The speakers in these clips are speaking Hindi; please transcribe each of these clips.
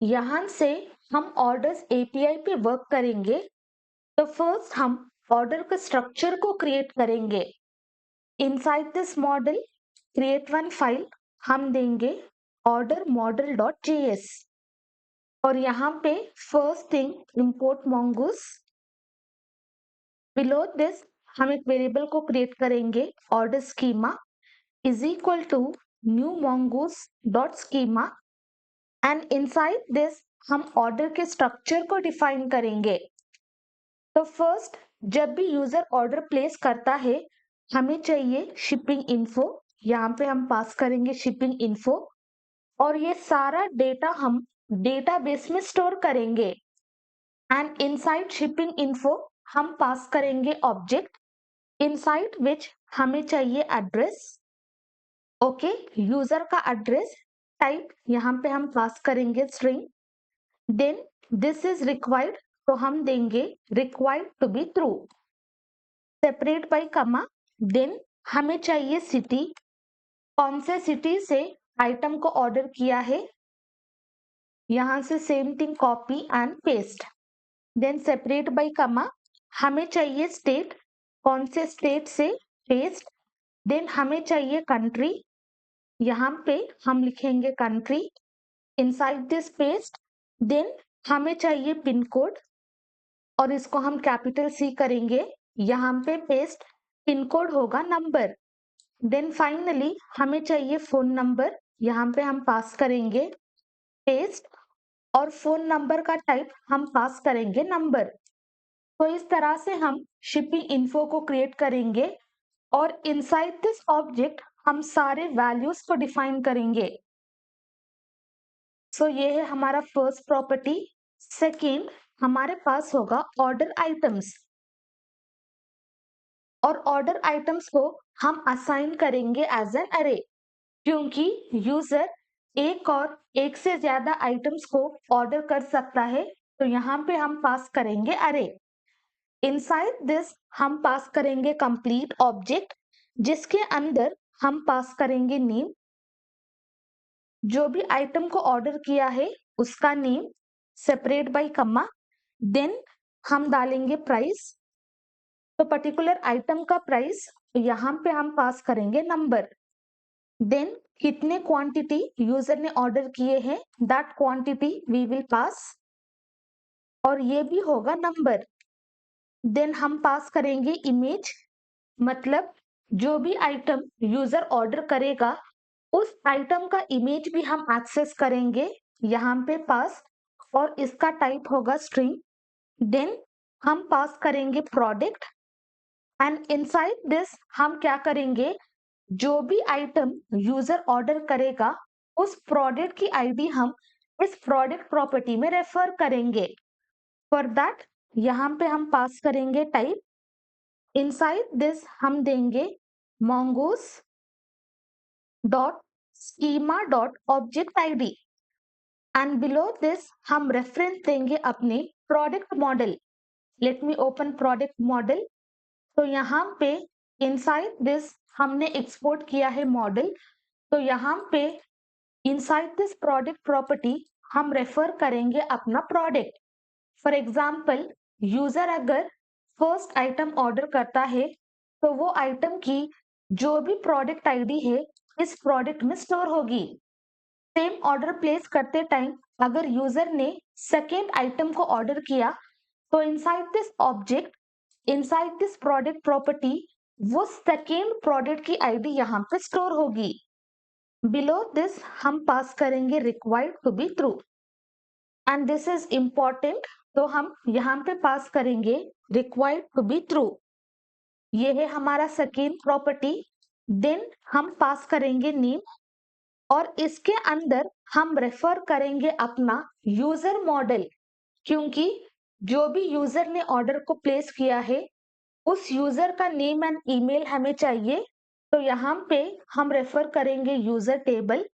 यहाँ से हम ऑर्डर्स एपीआई पे वर्क करेंगे। तो फर्स्ट हम ऑर्डर के स्ट्रक्चर को क्रिएट करेंगे। Inside this model create one file हम देंगे ऑर्डर मॉडल डॉट जेएस और यहाँ पे first thing import mongoose। Below this हम एक वेरिएबल को क्रिएट करेंगे order schema is equal to new mongoose dot schema and inside this हम ऑर्डर के स्ट्रक्चर को डिफाइन करेंगे। तो फर्स्ट जब भी यूजर ऑर्डर प्लेस करता है हमें चाहिए शिपिंग इन्फो। यहाँ पे हम पास करेंगे शिपिंग इन्फो और ये सारा डेटा हम डेटाबेस में स्टोर करेंगे। एंड इनसाइड शिपिंग इन्फो हम पास करेंगे ऑब्जेक्ट इनसाइड विच हमें चाहिए एड्रेस। ओके, यूजर का एड्रेस टाइप यहाँ पे हम पास करेंगे string. Then this is required तो हम देंगे required to be true separate by comma. Then हमें चाहिए सिटी, कौन से सिटी से आइटम को ऑर्डर किया है, यहां से same thing copy and paste. Then separate by comma हमें चाहिए स्टेट, कौन से स्टेट से पेस्ट। देन हमें चाहिए कंट्री, यहाँ पे हम लिखेंगे country inside this paste. Then हमें चाहिए पिन कोड और इसको हम कैपिटल सी करेंगे, यहाँ पे पेस्ट पिन कोड होगा नंबर। देन फाइनली हमें चाहिए फोन नंबर, यहाँ पे हम पास करेंगे पेस्ट और फोन नंबर का टाइप हम पास करेंगे नंबर। तो इस तरह से हम शिपिंग इन्फो को क्रिएट करेंगे और इनसाइड दिस ऑब्जेक्ट हम सारे वैल्यूज को डिफाइन करेंगे। सो ये है हमारा फर्स्ट प्रॉपर्टी। सेकेंड हमारे पास होगा ऑर्डर आइटम्स और ऑर्डर आइटम्स को हम असाइन करेंगे एज एन अरे क्योंकि यूजर एक और एक से ज्यादा आइटम्स को ऑर्डर कर सकता है। तो यहाँ पे हम पास करेंगे अरे। इनसाइड दिस हम पास करेंगे कंप्लीट ऑब्जेक्ट जिसके अंदर हम पास करेंगे नेम, जो भी आइटम को ऑर्डर किया है उसका name separate by comma. Then हम डालेंगे प्राइस, तो पर्टिकुलर आइटम का प्राइस यहाँ पे हम पास करेंगे नंबर। देन कितने क्वांटिटी यूजर ने ऑर्डर किए हैं that quantity we will pass और ये भी होगा नंबर। देन हम पास करेंगे इमेज, मतलब जो भी आइटम यूजर ऑर्डर करेगा उस आइटम का इमेज भी हम एक्सेस करेंगे यहाँ पे पास और इसका टाइप होगा स्ट्रिंग। देन हम पास करेंगे प्रोडक्ट एंड इनसाइड दिस हम क्या करेंगे, जो भी आइटम यूजर ऑर्डर करेगा उस प्रोडक्ट की आईडी हम इस प्रोडक्ट प्रॉपर्टी में रेफर करेंगे। फॉर दैट यहाँ पे हम पास करेंगे टाइप, इनसाइड दिस हम देंगे mongoose dot schema dot object ID and below this हम रेफरेंस देंगे अपने product model. Let me open product model. तो यहाँ पे इनसाइड दिस हमने एक्सपोर्ट किया है मॉडल, तो यहाँ पे इनसाइड दिस प्रोडक्ट प्रॉपर्टी हम रेफर करेंगे अपना प्रोडक्ट। फॉर एग्जाम्पल यूजर अगर फर्स्ट आइटम ऑर्डर करता है तो वो आइटम की जो भी प्रोडक्ट आईडी है इस प्रोडक्ट में स्टोर होगी। सेम ऑर्डर प्लेस करते टाइम अगर यूजर ने सेकेंड आइटम को ऑर्डर किया तो inside this object inside this product property वो सेकेंड प्रोडक्ट की आईडी यहाँ पे स्टोर होगी। बिलो दिस हम पास करेंगे required to be true and this is important, तो हम यहाँ पे पास करेंगे रिक्वायर्ड टू बी ट्रू। ये है हमारा सेकेंड प्रॉपर्टी। देन हम पास करेंगे नेम और इसके अंदर हम रेफर करेंगे अपना यूजर मॉडल, क्योंकि जो भी यूजर ने ऑर्डर को प्लेस किया है उस यूजर का नेम एंड ईमेल हमें चाहिए। तो यहाँ पे हम रेफर करेंगे user table,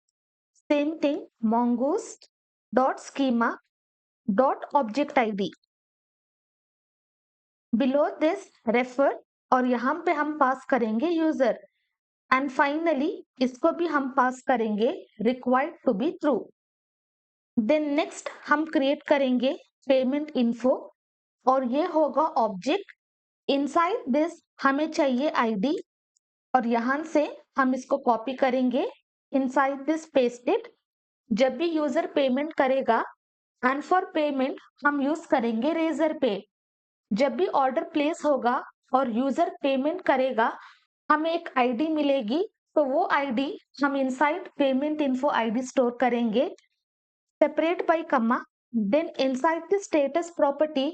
same thing mongoose dot schema dot object ID. Below this refer और यहाँ पे हम पास करेंगे यूजर एंड फाइनली इसको भी हम पास करेंगे required to be true. Then next हम क्रिएट करेंगे पेमेंट इन्फो और ये होगा ऑब्जेक्ट। इनसाइड दिस हमें चाहिए आईडी और यहाँ से हम इसको कॉपी करेंगे, इनसाइड दिस पेस्ट इट। जब भी यूजर पेमेंट करेगा एंड फॉर पेमेंट हम यूज करेंगे रेजर पे। जब भी ऑर्डर प्लेस होगा और यूजर पेमेंट करेगा हमें एक आईडी मिलेगी, तो वो आईडी हम inside payment info ID store करेंगे separate by comma. Then inside the status property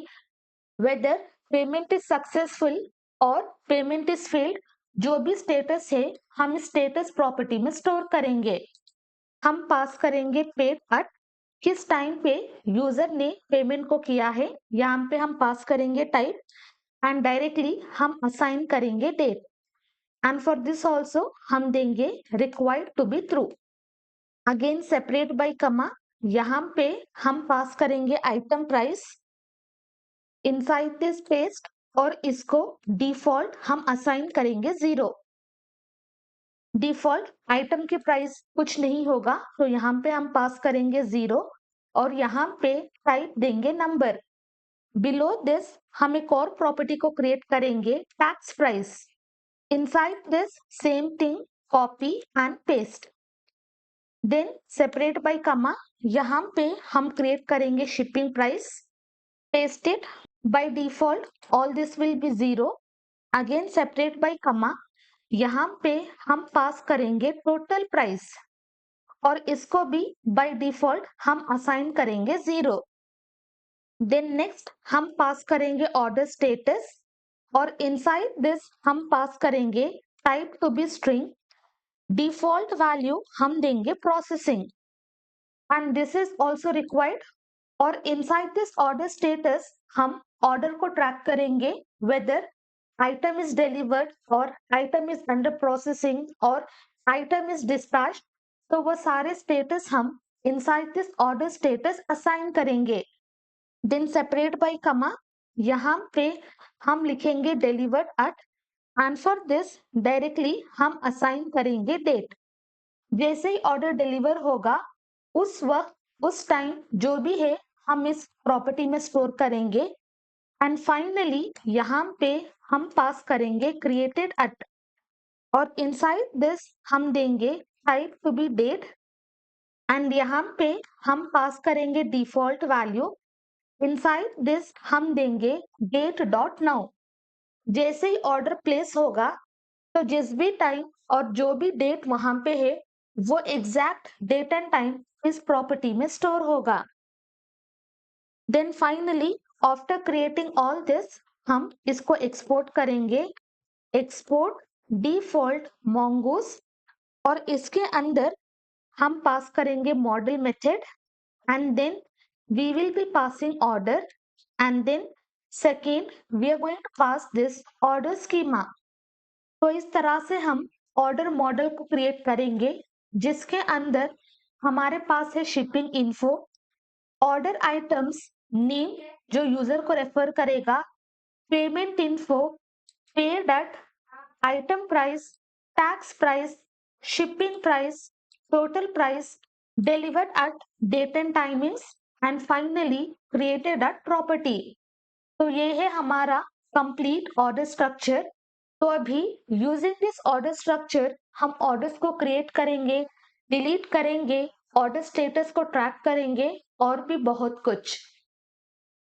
whether payment is successful और पेमेंट इज फेल्ड, जो भी स्टेटस है हम स्टेटस प्रॉपर्टी में स्टोर करेंगे। हम पास करेंगे पेड एट, किस टाइम पे यूजर ने पेमेंट को किया है, यहाँ पे हम पास करेंगे टाइप एंड डायरेक्टली हम असाइन करेंगे date and for this also हम देंगे required to be true. Again separate by comma, यहाँ पे हम पास करेंगे item price inside this paste और इसको डिफॉल्ट हम असाइन करेंगे 0। डिफॉल्ट आइटम के प्राइस कुछ नहीं होगा तो यहाँ पे हम पास करेंगे 0 और यहाँ पे टाइप देंगे नंबर। बिलो दिस हम एक और प्रॉपर्टी को क्रिएट करेंगे tax price. Inside this same thing copy and paste. Then separate by comma, यहाँ पे हम क्रिएट करेंगे shipping price, paste it. By default all this will be 0। Again separate by comma, यहाँ पे हम पास करेंगे टोटल प्राइस और इसको भी बाय डिफॉल्ट हम असाइन करेंगे 0। देन नेक्स्ट हम पास करेंगे ऑर्डर स्टेटस और इनसाइड दिस हम पास करेंगे type to be string. Default value हम देंगे processing and this is also required. और इनसाइड दिस ऑर्डर स्टेटस हम ऑर्डर को ट्रैक करेंगे वेदर आइटम इज डिलीवर्ड और आइटम इज अंडर प्रोसेसिंग और आइटम इज डिस्पैच। तो वो सारे स्टेटस हम inside this order status assign करेंगे। देन सेपरेट बाय कमा, यहाँ पे हम लिखेंगे delivered eight and for this directly हम असाइन करेंगे डेट। जैसे ही ऑर्डर डिलीवर होगा उस वक्त उस टाइम जो भी है हम इस प्रॉपर्टी में स्टोर करेंगे एंड फाइनली यहाँ पे हम पास करेंगे क्रिएटेड एट और इनसाइड दिस हम देंगे type to be date and यहाँ पे हम पास करेंगे डिफॉल्ट वैल्यू। इनसाइड दिस हम देंगे डेट डॉट नाउ। जैसे ही ऑर्डर प्लेस होगा तो जिस भी टाइम और जो भी डेट वहां पे है वो एग्जैक्ट डेट एंड टाइम इस प्रॉपर्टी में स्टोर होगा। Then finally after creating all this हम इसको एक्सपोर्ट करेंगे, एक्सपोर्ट डिफॉल्ट mongoose और इसके अंदर हम पास करेंगे model method and then we will be passing order and then second we are going to pass this order schema. तो इस तरह से हम ऑर्डर मॉडल को क्रिएट करेंगे जिसके अंदर हमारे पास है shipping info, order items name जो यूजर को रेफर करेगा, payment info, paid at, item price, tax price, shipping price, total price, delivered at, date and timings and finally created at property. तो ये है हमारा कंप्लीट ऑर्डर स्ट्रक्चर। तो अभी यूजिंग दिस ऑर्डर स्ट्रक्चर हम ऑर्डर्स को क्रिएट करेंगे, डिलीट करेंगे, ऑर्डर स्टेटस को ट्रैक करेंगे और भी बहुत कुछ।